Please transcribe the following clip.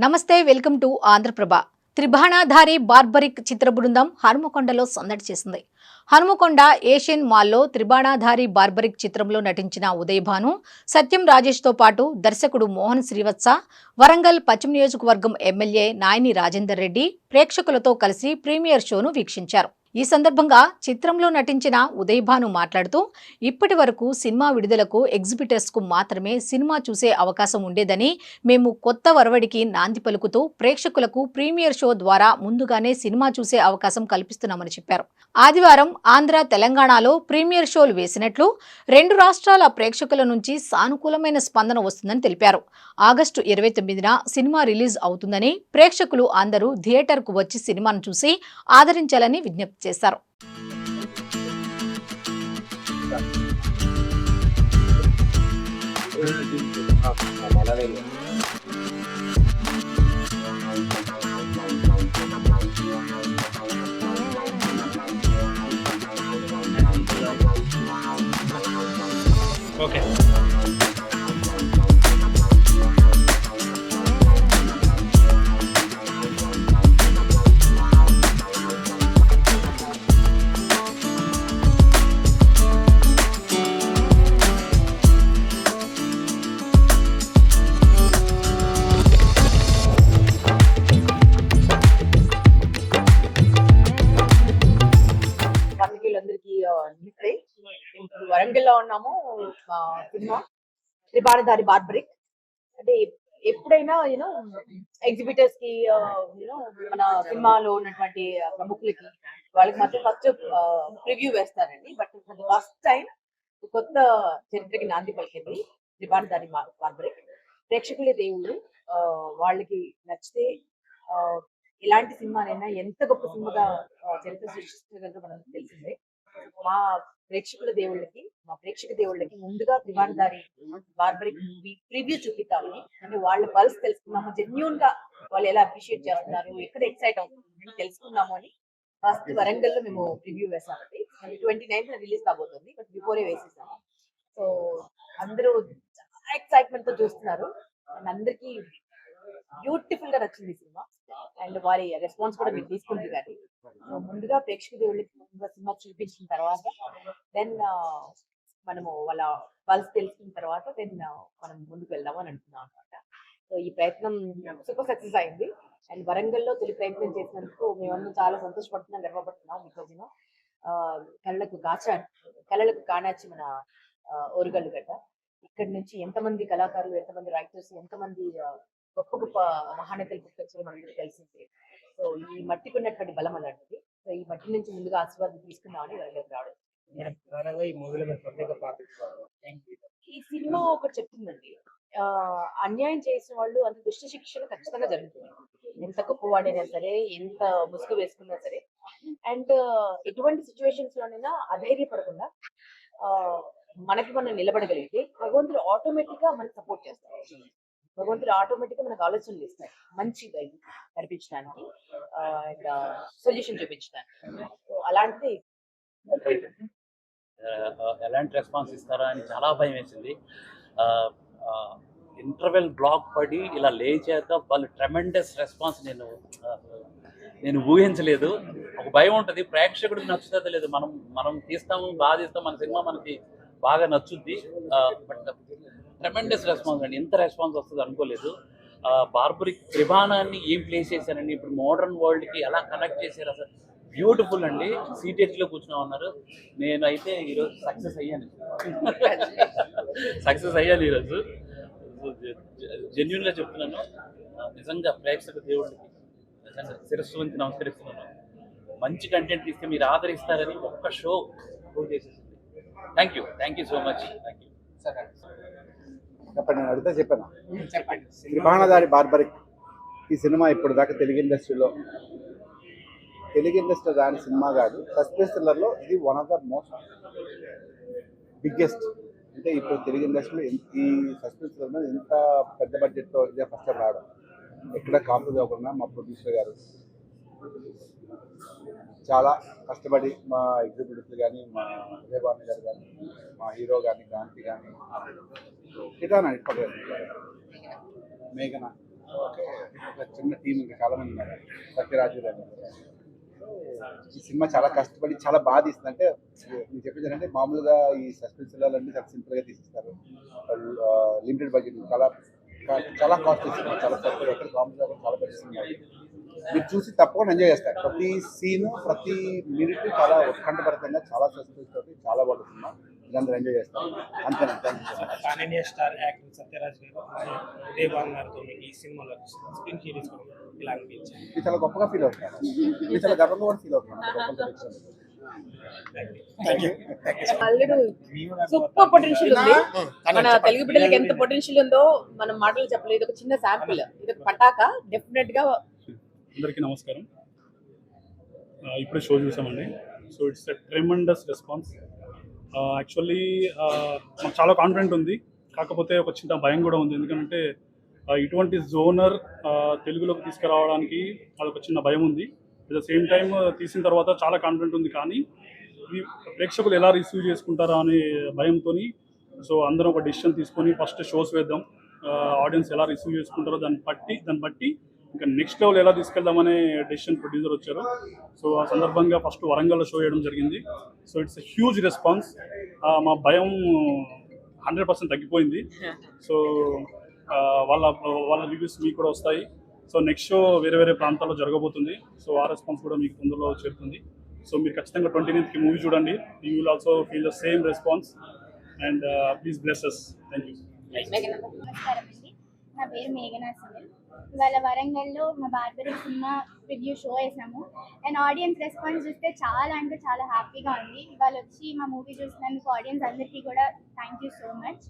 నమస్తే, welcome to Andhraprabha. Tribanadhari barbaric చిత్ర బృందం హనుమకొండలో సందడి చేసింది. హనుమకొండ ఏషియన్ మాల్లో త్రిబాణాధారి బార్బరిక్ చిత్రంలో నటించిన ఉదయభాను, సత్యం రాజేష్తో పాటు దర్శకుడు మోహన్ శ్రీవత్స, వరంగల్ పశ్చిమ నియోజకవర్గం ఎమ్మెల్యే నాయని రాజేందర్ రెడ్డి ప్రేక్షకులతో కలిసి ప్రీమియర్ షోను వీక్షించారు. ఈ సందర్భంగా చిత్రంలో నటించిన ఉదయభాను మాట్లాడుతూ, ఇప్పటి వరకు సినిమా విడుదలకు ఎగ్జిబిటర్స్ కు మాత్రమే సినిమా చూసే అవకాశం ఉండేదని, మేము కొత్త వరవడికి నాంది పలుకుతూ ప్రేక్షకులకు ప్రీమియర్ షో ద్వారా ముందుగానే సినిమా చూసే అవకాశం కల్పిస్తున్నామని చెప్పారు. ఆదివారం ఆంధ్ర, తెలంగాణలో ప్రీమియర్ షోలు వేసినట్లు 2 రాష్ట్రాల ప్రేక్షకుల నుంచి సానుకూలమైన స్పందన వస్తుందని తెలిపారు. ఆగస్టు 29న సినిమా రిలీజ్ అవుతుందని, ప్రేక్షకులు అందరూ థియేటర్కు వచ్చి సినిమాను చూసి ఆదరించాలని విజ్ఞప్తి చేశారు. ఓకే. నమస్తే. ఇప్పుడు వరంగల్లో ఉన్నాము. సినిమా త్రిబాణధారి బార్బరిక్ అంటే ఎప్పుడైనా యూనో ఎగ్జిబిటర్స్ కి యూనో మన సినిమాలో ఉన్నటువంటి ప్రముఖులకి వాళ్ళకి మాత్రం ఫస్ట్ ప్రివ్యూ వేస్తారండి. బట్ ఫస్ట్ టైం కొత్త చరిత్రకి నాంది పలికింది త్రిబాణధారి బార్బరిక్. ప్రేక్షకులే దేవుళ్ళు. వాళ్ళకి నచ్చితే ఎలాంటి సినిమానైనా ఎంత గొప్ప సినిమాగా చరిత్ర సృష్టించగలరో మనకు తెలిసిందే. మా ప్రేక్షక దేవుళ్ళకి ముందుగా త్రిబాణధారి బార్బరిక్ మూవీ ప్రివ్యూ చూపిద్దామని, అంటే వాళ్ళ పల్స్ తెలుసుకున్నాము, జెన్యూన్ గా వాళ్ళు ఎలా అప్రిషియేట్ చేస్తున్నారు, ఎక్కడ ఎక్సైట్ అవుతుంది తెలుసుకున్నాము అని ఫస్ట్ వరంగల్ లో మేము ప్రివ్యూ వేసామండి. 29th రిలీజ్ కాబోతుంది, బట్ బిఫోరే వేసేసాము. సో అందరూ చాలా ఎక్సైట్మెంట్ తో చూస్తున్నారు. అండ్ అందరికి బ్యూటిఫుల్ గా నచ్చింది సినిమా. అండ్ వారి రెస్పాన్స్ కూడా మీరు తీసుకుంది. కానీ ముందుగా ప్రేక్షక దేవుళ్ళకి సినిమా చూపించిన తర్వాత దెన్ మనము వాళ్ళ పల్స్ తెలుసుకున్న తర్వాత దెన్ మనం ముందుకు వెళ్దాం అని అంటున్నాం అనమాట. సో ఈ ప్రయత్నం సూపర్ సక్సెస్ అయింది. అండ్ వరంగల్లో తొలి ప్రయత్నం చేసినందుకు మేమందరం చాలా సంతోషపడుతున్నాం, గర్వపడుతున్నాం. బికాజ్ యూనో కళలకు కానాచి మన ఓరుగల్లు గడ్డ. ఇక్కడ నుంచి ఎంతమంది కళాకారులు, ఎంతమంది రైటర్స్, ఎంతమంది గొప్ప గొప్ప మహానేతలు పుట్టుకొచ్చారో మనకి తెలిసింది. సో ఈ మట్టికి ఉన్నటువంటి బలం అలాంటిది. సో ఈ మట్టి నుంచి ముందుగా ఆశీర్వాదం తీసుకుందామని వరంగల్కి రావడం. ఈ సినిమా ఒకటి చెప్తుందండి, అన్యాయం చేసిన వాళ్ళు అంత దుష్ట శిక్షణ ఖచ్చితంగా జరుగుతుంది. ఎంత గొప్పవాడైనా సరే, ఎంత ముసుగు వేసుకున్నా సరే. అండ్ ఎటువంటి సిచ్యువేషన్స్ లోనైనా అధైర్యపడకుండా మనకి మనం నిలబడగలిగితే భగవంతుడు ఆటోమేటిక్ గా మనకి సపోర్ట్ చేస్తారు. భగవంతుడు ఆటోమేటిక్ గా మనకు ఆలోచనలు ఇస్తాయి, మంచి కనిపించడానికి అండ్ సొల్యూషన్ చూపించడానికి. అలాంటిది ఎలాంటి రెస్పాన్స్ ఇస్తారా అని చాలా భయం వేసింది. ఇంటర్వెల్ బ్లాక్ పడి ఇలా లేచాక వాళ్ళు ట్రెమెండస్ రెస్పాన్స్ నేను ఊహించలేదు. ఒక భయం ఉంటుంది, ప్రేక్షకుడికి నచ్చుతుందో లేదు. మనం తీస్తాము, బాగా తీస్తాం, మన సినిమా మనకి బాగా నచ్చుద్ది. బట్ ట్రెమెండస్ రెస్పాన్స్ అండి, ఎంత రెస్పాన్స్ వస్తుంది అనుకోలేదు. బార్బరిక్ త్రిబాణాన్ని ఏం ప్లేస్ చేశారండి, ఇప్పుడు మోడర్న్ వరల్డ్కి ఎలా కనెక్ట్ చేశారు, అసలు బ్యూటిఫుల్ అండి. సీటెడ్లో కూర్చున్నా ఉన్నారు. నేనైతే ఈరోజు సక్సెస్ అయ్యాను ఈరోజు. జెన్యున్గా చెప్తున్నాను. నిజంగా ప్రేక్షక దేవుడికి నిజంగా శిరస్సు వంచి నమస్కరిస్తున్నాను. మంచి కంటెంట్ తీస్తే మీరు ఆదరిస్తారని ఒక్క షో ప్రూవ్ చేసేసింది. Thank you so much. Thank you. చెప్పండి, నేను అడిగితే చెప్పాను. త్రిబాణధారి బార్బరిక్ ఈ సినిమా ఇప్పుడు దాకా తెలుగు ఇండస్ట్రీలో రాని సినిమా కాదు. సస్పెన్స్ థ్రిల్లర్లో ఇది one of the most biggest. అంటే ఇప్పుడు తెలుగు ఇండస్ట్రీలో ఈ సస్పెన్స్ థ్రిల్లర్ ఎంత పెద్ద బడ్జెట్తో ఇదే ఫస్ట్ టైం రావడం. ఎక్కడ కాంప్రమైజ్ అవ్వకుండా మా ప్రొడ్యూసర్ గారు చాలా కష్టపడి మా ఎగ్జిక్యూటివ్స్ కానీ, మా ఉదయభాను గారు కానీ, మా హీరో కానీ, క్రాంతి కానీ, కిటానా ఇప్పటి మేఘన ఒక చిన్న టీం ఇంకా చాలా మంది ఉన్నారు, సత్యరాజు గారు. ఈ సినిమా చాలా కష్టపడి చాలా బాగా తీస్తుంది. అంటే మీరు చెప్పేది ఏంటంటే మామూలుగా ఈ సస్పెన్స్ థ్రిల్లర్లన్నీ చాలా సింపుల్గా తీసిస్తారు, లిమిటెడ్ బడ్జెట్, చాలా కాస్ట్ సినిమా, చాలా తక్కువ, ఎక్కడ కాంప్రమైజ్ చాలా పెద్ద సినిమా. మీరు చూసి తప్పకుండా ఎంజాయ్ చేస్తారు. ప్రతి సీను ప్రతి మినిట్ చాలా ఉత్కంఠభరితంగా, చాలా సస్పెన్స్ తోటి చాలా బాగుంటుంది సినిమా. ఇదంతా ఎంజాయ్ చేస్తారు. అంతేనా? Pan India star actor Sathyaraj గారు ఉదయభాన్ గారితో మీకు ఈ సినిమాలో స్క్రీన్ సిరీస్ ఇలా అనిపించింది? మీరు చాలా గొప్పగా ఫీల్ అవుతున్నారు, మీరు చాలా గర్వంగా కూడా ఫీల్ అవుతున్నారు. అల్లుడు సూపర్ పొటెన్షియల్ ఉంది. మన తెలుగు బిడ్డలకి ఎంత పొటెన్షియల్ ఉందో మనం మాటలు చెప్పలేదు. ఇది ఒక చిన్న శాంపుల్, ఇది ఒక పటాక. డెఫినెట్ గా అందరికీ నమస్కారం. ఇప్పుడే షో చూసామండి. So it's a tremendous response. Actually మాకు చాలా కాన్ఫిడెంట్ ఉంది, కాకపోతే ఒక చిన్న భయం కూడా ఉంది. ఎందుకంటే ఇటువంటి జోనర్ తెలుగులోకి తీసుకురావడానికి అదొక చిన్న భయం ఉంది. అట్ ద సేమ్ టైం తీసిన తర్వాత చాలా కాన్ఫిడెంట్ ఉంది, కానీ ఇది ప్రేక్షకులు ఎలా రిసీవ్ చేసుకుంటారా అనే భయంతో సో అందరం ఒక డెసిషన్ తీసుకొని ఫస్ట్ షోస్ వేద్దాం, ఆడియన్స్ ఎలా రిసీవ్ చేసుకుంటారో దాన్ని బట్టి ఇంకా నెక్స్ట్ లెవెల్ ఎలా తీసుకెళ్దామనే డెసిషన్ ప్రొడ్యూసర్ వచ్చారు. సో ఆ సందర్భంగా ఫస్ట్ వరంగల్లో షో చేయడం జరిగింది. So it's a huge response. మా భయం 100% తగ్గిపోయింది. సో వాళ్ళ రివ్యూస్ మీకు కూడా వస్తాయి. సో నెక్స్ట్ షో వేరే వేరే ప్రాంతాల్లో జరగబోతుంది. సో ఆ రెస్పాన్స్ కూడా మీకు తొందరలో చేరుతుంది. సో మీరు ఖచ్చితంగా 29th మూవీ చూడండి. You will also feel the same response and please bless us. Thank you. నమస్కారం అండి, నా పేరు మేఘనా సునీల్. ఇవాళ వరంగల్లో మా బార్బరిక్ సినిమా రివ్యూ షో వేసాము అండ్ ఆడియన్స్ రెస్పాన్స్ చూస్తే చాలా అంటే చాలా హ్యాపీగా ఉంది. ఇవాళ వచ్చి మా మూవీ చూసినందుకు ఆడియన్స్ అందరికీ కూడా థ్యాంక్ యూ సో మచ్.